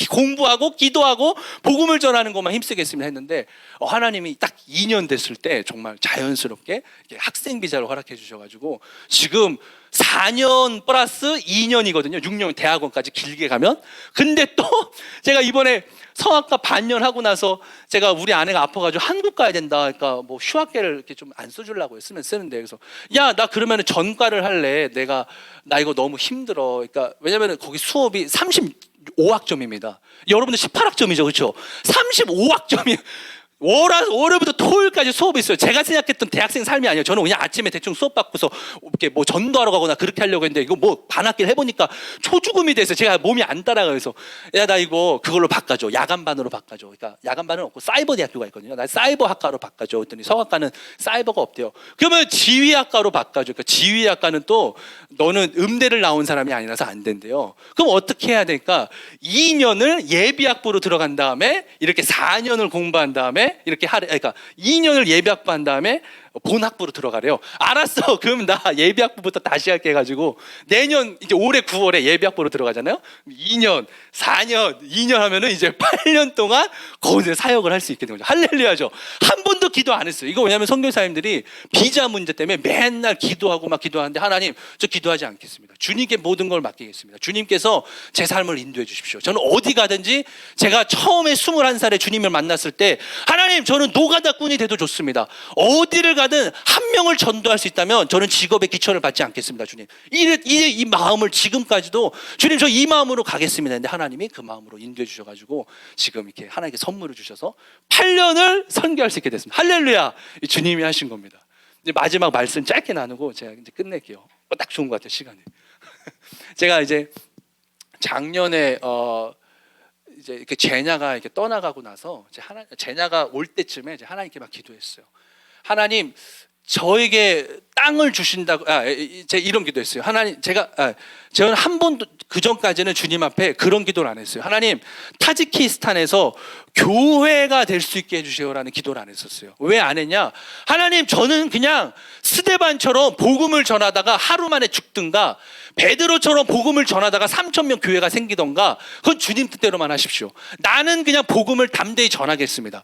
A: 공부하고 기도하고 복음을 전하는 것만 힘쓰겠습니다 했는데 하나님이 딱 2년 됐을 때 정말 자연스럽게 학생 비자를 허락해 주셔가지고 지금 4년 플러스 2년이거든요. 6년 대학원까지 길게 가면. 근데 또 제가 이번에 성악과 반년 하고 나서 제가 우리 아내가 아파가지고 한국 가야 된다. 그러니까 뭐 휴학계를 이렇게 좀 안 써주려고 쓰면 쓰는데 그래서 야 나 그러면은 전과를 할래. 나 이거 너무 힘들어. 그러니까 왜냐면은 거기 수업이 35학점입니다. 여러분들 18학점이죠, 그렇죠? 35학점이 월요일부터 토요일까지 수업이 있어요. 제가 생각했던 대학생 삶이 아니에요. 저는 그냥 아침에 대충 수업 받고서 이렇게 뭐 전도하러 가거나 그렇게 하려고 했는데 이거 뭐 반학기를 해보니까 초죽음이 돼서 제가 몸이 안 따라가서 야 나 이거 그걸로 바꿔줘. 야간반으로 바꿔줘. 그러니까 야간반은 없고 사이버 대학교가 있거든요. 나 사이버 학과로 바꿔줘. 그랬더니 성악과는 사이버가 없대요. 그러면 지휘학과로 바꿔줘. 그러니까 지휘학과는 또 너는 음대를 나온 사람이 아니라서 안 된대요. 그럼 어떻게 해야 될까? 2년을 예비학부로 들어간 다음에 이렇게 4년을 공부한 다음에 이렇게 그러니까 2년을 예비학부 한 다음에 본학부로 들어가래요. 알았어. 그럼 나 예비학부부터 다시 할게 해가지고 내년 이제 올해 9월에 예비학부로 들어가잖아요. 2년, 4년, 2년 하면은 이제 8년 동안 거기서 사역을 할 수 있게 된 거죠. 할렐루야죠. 한 번도 기도 안 했어요. 이거 왜냐하면 선교사님들이 비자 문제 때문에 맨날 기도하고 막 기도하는데 하나님 저 기도하지 않겠습니다. 주님께 모든 걸 맡기겠습니다. 주님께서 제 삶을 인도해 주십시오. 저는 어디 가든지 제가 처음에 21살에 주님을 만났을 때 하나님 저는 노가다꾼이 돼도 좋습니다. 어디를 가든 한 명을 전도할 수 있다면 저는 직업의 기천을 받지 않겠습니다. 주님. 이 마음을 지금까지도 주님 저 이 마음으로 가겠습니다. 근데 하나님이 그 마음으로 인도해 주셔가지고 지금 이렇게 하나님께 선물을 주셔서 8년을 선교할 수 있게 됐습니다. 할렐루야. 주님이 하신 겁니다. 이제 마지막 말씀 짧게 나누고 제가 이제 끝낼게요. 딱 좋은 것 같아요. 시간이. 제가 이제 작년에 이제 이렇게 제냐가 이렇게 떠나가고 나서 이제 제냐가 올 때쯤에 이제 하나님께 막 기도했어요. 하나님 저에게 땅을 주신다고 제 이런 기도했어요. 하나님 저는 한 번도 그 전까지는 주님 앞에 그런 기도를 안 했어요. 하나님 타지키스탄에서 교회가 될 수 있게 해주세요라는 기도를 안 했었어요. 왜 안 했냐? 하나님 저는 그냥 스데반처럼 복음을 전하다가 하루 만에 죽든가 베드로처럼 복음을 전하다가 3,000명 교회가 생기던가 그건 주님 뜻대로만 하십시오. 나는 그냥 복음을 담대히 전하겠습니다.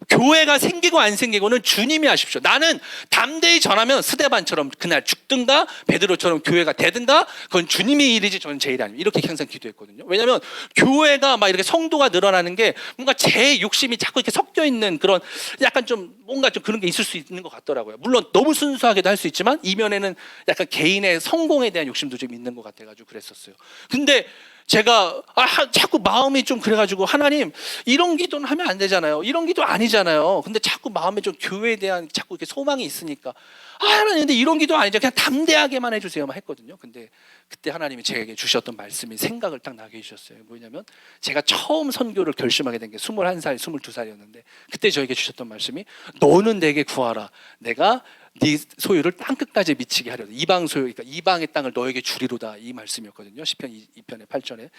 A: 교회가 생기고 안 생기고는 주님이 하십시오. 나는 담대히 전하면 스데반처럼 그날 죽든가 베드로처럼 교회가 되든가 그건 주님의 일이지 저는 제 일이 아닙니다. 이렇게 항상 기도했거든요. 왜냐하면 교회가 막 이렇게 성도가 늘어나는 게 뭔가 제 욕심이 자꾸 이렇게 섞여 있는 그런 약간 좀 뭔가 좀 그런 게 있을 수 있는 것 같더라고요. 물론 너무 순수하게도 할 수 있지만 이면에는 약간 개인의 성공에 대한 욕심도 좀 있는 것 같아가지고 그랬었어요. 근데 제가 자꾸 마음이 좀 그래가지고 하나님 이런 기도는 하면 안 되잖아요. 이런 기도 아니잖아요. 근데 자꾸 마음에 좀 교회에 대한 자꾸 이렇게 소망이 있으니까 하나님 근데 이런 기도 아니죠. 그냥 담대하게만 해주세요만 했거든요. 근데 그때 하나님이 제게 주셨던 말씀이 생각을 딱 나게 해주셨어요. 뭐냐면 제가 처음 선교를 결심하게 된 게 21살, 22살이었는데 그때 저에게 주셨던 말씀이 너는 내게 구하라. 내가 네 소유를 땅끝까지 미치게 하려다. 이방 소유, 그러니까 이방의 땅을 너에게 주리로다. 이 말씀이었거든요. 시편 2편의 8절에.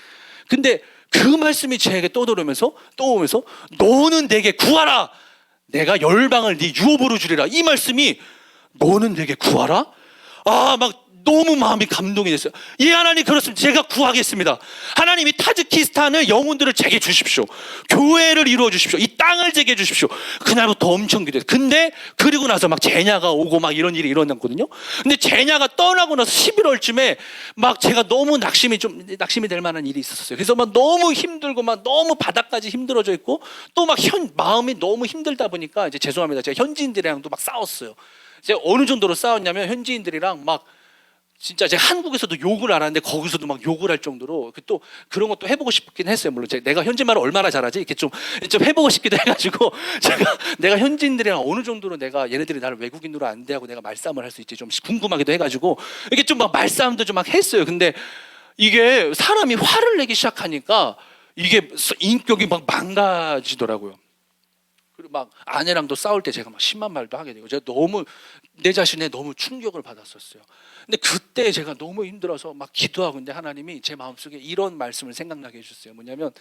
A: 근데 그 말씀이 제게 떠오르면서 너는 내게 구하라. 내가 열방을 네 유업으로 주리라. 이 말씀이 너는 내게 구하라. 막 너무 마음이 감동이 됐어요. 예 하나님 그렇습니다. 제가 구하겠습니다. 하나님이 타지키스탄의 영혼들을 제게 주십시오. 교회를 이루어 주십시오. 이 땅을 제게 주십시오. 그날부터 엄청 기도했어요. 근데 그리고 나서 막 제냐가 오고 막 이런 일이 일어났거든요. 근데 제냐가 떠나고 나서 11월쯤에 막 제가 너무 낙심이 될 만한 일이 있었어요. 그래서 막 너무 힘들고 막 너무 바닥까지 힘들어져 있고 또 막 마음이 너무 힘들다 보니까 이제 죄송합니다. 제가 현지인들이랑도 막 싸웠어요. 제가 어느 정도로 싸웠냐면 현지인들이랑 막 진짜 제가 한국에서도 욕을 안 하는데 거기서도 막 욕을 할 정도로 또 그런 것도 해보고 싶긴 했어요. 물론 내가 현지말을 얼마나 잘하지 이렇게 좀 해보고 싶기도 해가지고 내가 현지인들이랑 어느 정도로 내가 얘네들이 나를 외국인으로 안 대하고 내가 말싸움을 할 수 있지 좀 궁금하기도 해가지고 이게 좀 막 말싸움도 좀 막 했어요. 근데 이게 사람이 화를 내기 시작하니까 이게 인격이 막 망가지더라고요. 그리고 막 아내랑도 싸울 때 제가 막 심한 말도 하게 되고 제가 너무 내 자신에 너무 충격을 받았었어요. 근데 그때 제가 너무 힘들어서 막 기도하고 있는데 하나님이 제 마음속에 이런 말씀을 생각나게 해주셨어요. 뭐냐면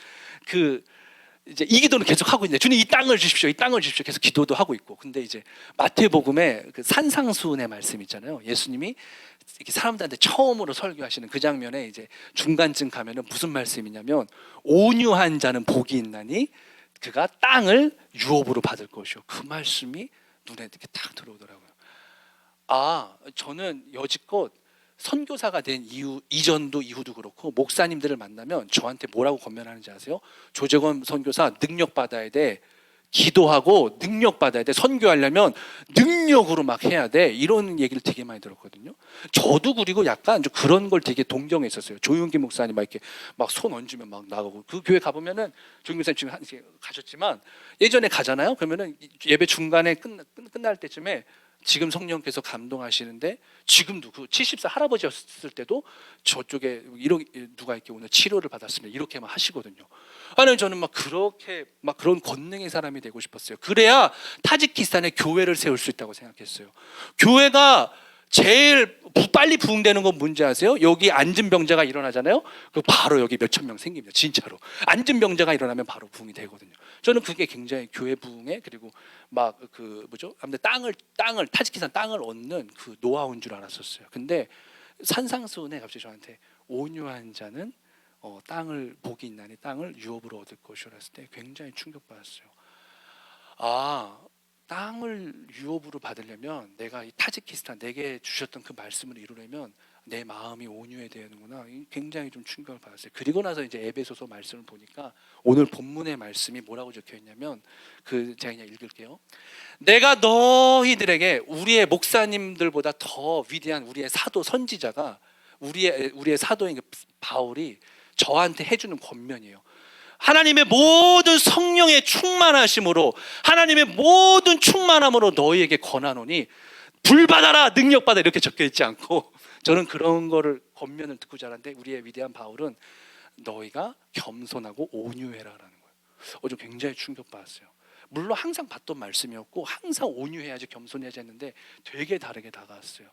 A: 이제 이 기도는 계속 하고 있는데 주님 이 땅을 주십시오. 이 땅을 주십시오. 계속 기도도 하고 있고. 근데 이제 마태복음에 그 산상수훈의 말씀 있잖아요. 예수님이 이렇게 사람들한테 처음으로 설교하시는 그 장면에 이제 중간쯤 가면은 무슨 말씀이냐면 온유한 자는 복이 있나니 그가 땅을 유업으로 받을 것이요. 그 말씀이 눈에 이렇게 딱 들어오더라고요. 저는 여지껏 선교사가 된 이전도 이후도 그렇고 목사님들을 만나면 저한테 뭐라고 권면하는지 아세요? 조재권 선교사 능력 받아야 돼. 기도하고 능력 받아야 돼. 선교하려면 능력으로 막 해야 돼. 이런 얘기를 되게 많이 들었거든요. 저도 그리고 약간 좀 그런 걸 되게 동경했었어요. 조용기 목사님 막 이렇게 막 손 얹으면 막 나가고, 그 교회 가보면은 조용기 목사님 지금 이제 가셨지만 예전에 가잖아요. 그러면은 예배 중간에 끝날 때쯤에 지금 성령께서 감동하시는데, 지금도 그 70세 할아버지였을 때도 저쪽에 누가 이렇게 오늘 치료를 받았으면 이렇게만 하시거든요. 아니, 저는 막 그렇게 막 그런 권능의 사람이 되고 싶었어요. 그래야 타지키스탄에 교회를 세울 수 있다고 생각했어요. 교회가 제일 빨리 부흥되는 건 뭔지 아세요? 여기 앉은 병자가 일어나잖아요. 그 바로 여기 몇천 명 생깁니다. 진짜로 앉은 병자가 일어나면 바로 부흥이 되거든요. 저는 그게 굉장히 교회 부흥에, 그리고 막 그 뭐죠? 아무튼 땅을 타지키스탄 땅을 얻는 그 노하우인 줄 알았었어요. 근데 산상수훈에 갑자기 저한테 온유한 자는 땅을 복이 있나니 땅을 유업으로 얻을 것이라 했을 때 굉장히 충격받았어요. 아, 땅을 유업으로 받으려면 내가 이 타지키스탄 내게 주셨던 그 말씀을 이루려면 내 마음이 온유해야 되는구나. 굉장히 좀 충격을 받았어요. 그리고 나서 이제 에베소서 말씀을 보니까 오늘 본문의 말씀이 뭐라고 적혀 있냐면, 제가 그냥 읽을게요. 내가 너희들에게 우리의 목사님들보다 더 위대한 우리의 사도 선지자가, 우리의 사도인 바울이 저한테 해주는 권면이에요. 하나님의 모든 성령의 충만하심으로, 하나님의 모든 충만함으로 너희에게 권하노니 불 받아라, 능력 받아, 이렇게 적혀 있지 않고, 저는 그런 거를 권면을 듣고 자랐는데 우리의 위대한 바울은 너희가 겸손하고 온유해라라는 거예요. 좀 굉장히 충격받았어요. 물론 항상 봤던 말씀이었고 항상 온유해야지 겸손해야지 했는데 되게 다르게 다가왔어요.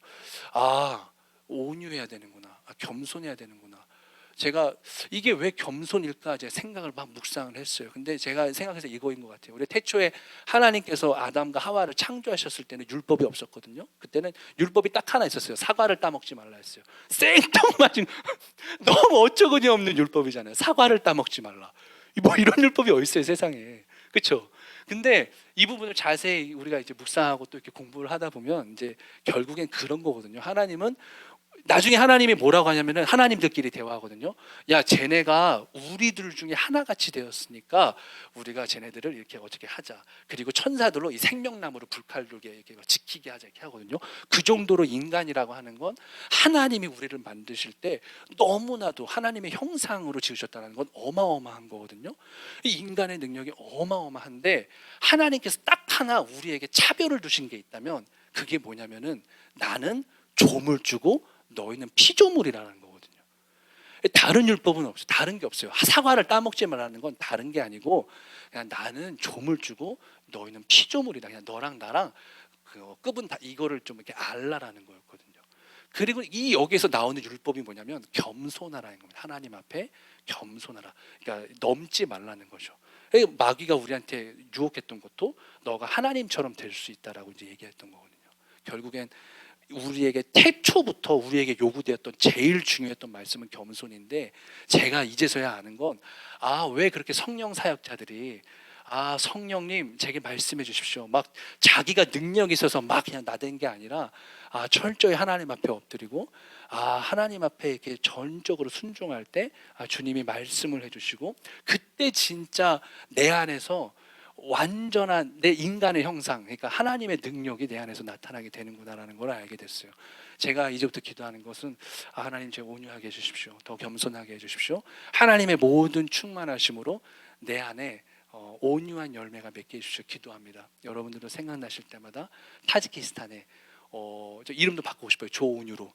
A: 아, 온유해야 되는구나. 아, 겸손해야 되는구나. 제가 이게 왜 겸손일까 제 생각을 막 묵상을 했어요. 근데 제가 생각해서 이거인 것 같아요. 우리 태초에 하나님께서 아담과 하와를 창조하셨을 때는 율법이 없었거든요. 그때는 율법이 딱 하나 있었어요. 사과를 따먹지 말라 했어요. 생뚱맞은 너무 어처구니 없는 율법이잖아요. 사과를 따먹지 말라. 뭐 이런 율법이 어디 있어요, 세상에. 그렇죠? 근데 이 부분을 자세히 우리가 이제 묵상하고 또 이렇게 공부를 하다 보면 이제 결국엔 그런 거거든요. 하나님은 나중에 하나님이 뭐라고 하냐면은 하나님들끼리 대화하거든요. 야, 쟤네가 우리들 중에 하나같이 되었으니까 우리가 쟤네들을 이렇게 어떻게 하자. 그리고 천사들로 이 생명나무로 불칼르게 이렇게 지키게 하자, 이렇게 하거든요. 그 정도로 인간이라고 하는 건 하나님이 우리를 만드실 때 너무나도 하나님의 형상으로 지으셨다는 건 어마어마한 거거든요. 이 인간의 능력이 어마어마한데 하나님께서 딱 하나 우리에게 차별을 두신 게 있다면 그게 뭐냐면은 나는 조물주고 너희는 피조물이라는 거거든요. 다른 율법은 없어요. 다른 게 없어요. 사과를 따먹지 말라는 건 다른 게 아니고 그냥 나는 조물주고 너희는 피조물이다. 그냥 너랑 나랑 그 급은 다 이거를 좀 이렇게 알라라는 거였거든요. 그리고 이 여기에서 나오는 율법이 뭐냐면 겸손하라는 겁니다. 하나님 앞에 겸손하라. 그러니까 넘지 말라는 거죠. 마귀가 우리한테 유혹했던 것도 너가 하나님처럼 될 수 있다라고 이제 얘기했던 거거든요. 결국엔 우리에게 태초부터 우리에게 요구되었던 제일 중요했던 말씀은 겸손인데, 제가 이제서야 아는 건 왜 그렇게 성령 사역자들이 성령님 제게 말씀해 주십시오 막 자기가 능력이 있어서 막 그냥 나댄 게 아니라 철저히 하나님 앞에 엎드리고 하나님 앞에 이렇게 전적으로 순종할 때 주님이 말씀을 해주시고, 그때 진짜 내 안에서 완전한 내 인간의 형상, 그러니까 하나님의 능력이 내 안에서 나타나게 되는구나라는 걸 알게 됐어요. 제가 이제부터 기도하는 것은 하나님 제 온유하게 해주십시오. 더 겸손하게 해주십시오. 하나님의 모든 충만하심으로 내 안에 온유한 열매가 맺게 해주십시오. 기도합니다. 여러분들도 생각나실 때마다 타지키스탄에 저 이름도 바꾸고 싶어요. 조온유로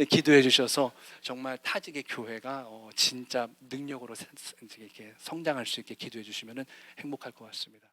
A: 기도해 주셔서 정말 타직의 교회가 진짜 능력으로 이렇게 성장할 수 있게 기도해 주시면 행복할 것 같습니다.